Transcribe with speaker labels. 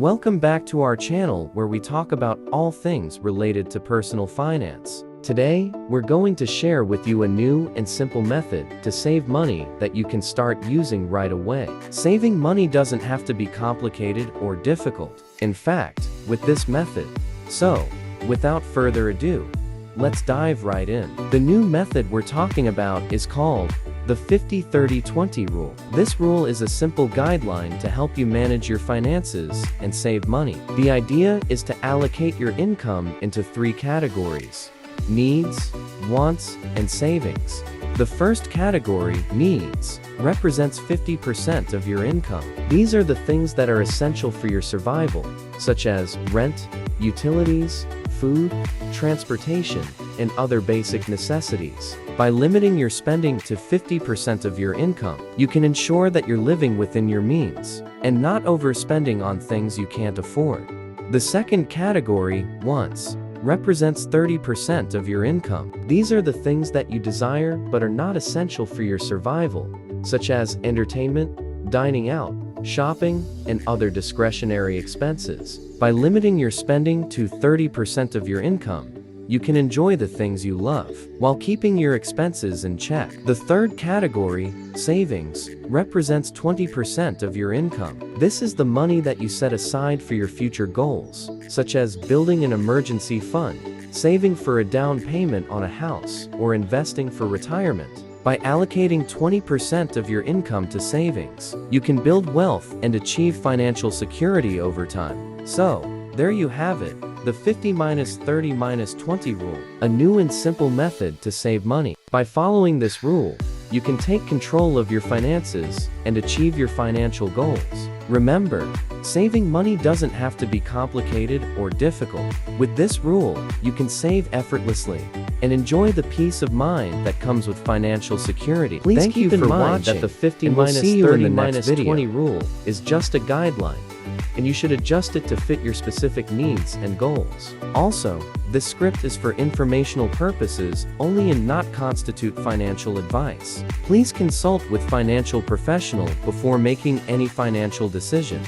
Speaker 1: Welcome back to our channel where we talk about all things related to personal finance. Today, we're going to share with you a new and simple method to save money that you can start using right away. Saving money doesn't have to be complicated or difficult. In fact, with this method. So, without further ado, let's dive right in. The new method we're talking about is called the 50-30-20 rule. This rule is a simple guideline to help you manage your finances and save money. The idea is to allocate your income into 3 categories: needs, wants, and savings. The first category, needs, represents 50% of your income. These are the things that are essential for your survival, such as rent, utilities, food, transportation, and other basic necessities. By limiting your spending to 50% of your income, you can ensure that you're living within your means and not overspending on things you can't afford. The second category, wants, represents 30% of your income. These are the things that you desire but are not essential for your survival, such as entertainment, dining out, shopping, and other discretionary expenses. By limiting your spending to 30% of your income, you can enjoy the things you love while keeping your expenses in check. The third category, savings, represents 20% of your income. This is the money that you set aside for your future goals, such as building an emergency fund, saving for a down payment on a house, or investing for retirement. By allocating 20% of your income to savings, you can build wealth and achieve financial security over time. So, there you have it, the 50-30-20 rule, a new and simple method to save money. By following this rule, you can take control of your finances and achieve your financial goals. Remember, saving money doesn't have to be complicated or difficult. With this rule, you can save effortlessly and enjoy the peace of mind that comes with financial security. Please keep in mind that the 50-30-20 rule is just a guideline, and you should adjust it to fit your specific needs and goals. Also, this script is for informational purposes only and not constitute financial advice. Please consult with financial professional before making any financial decision.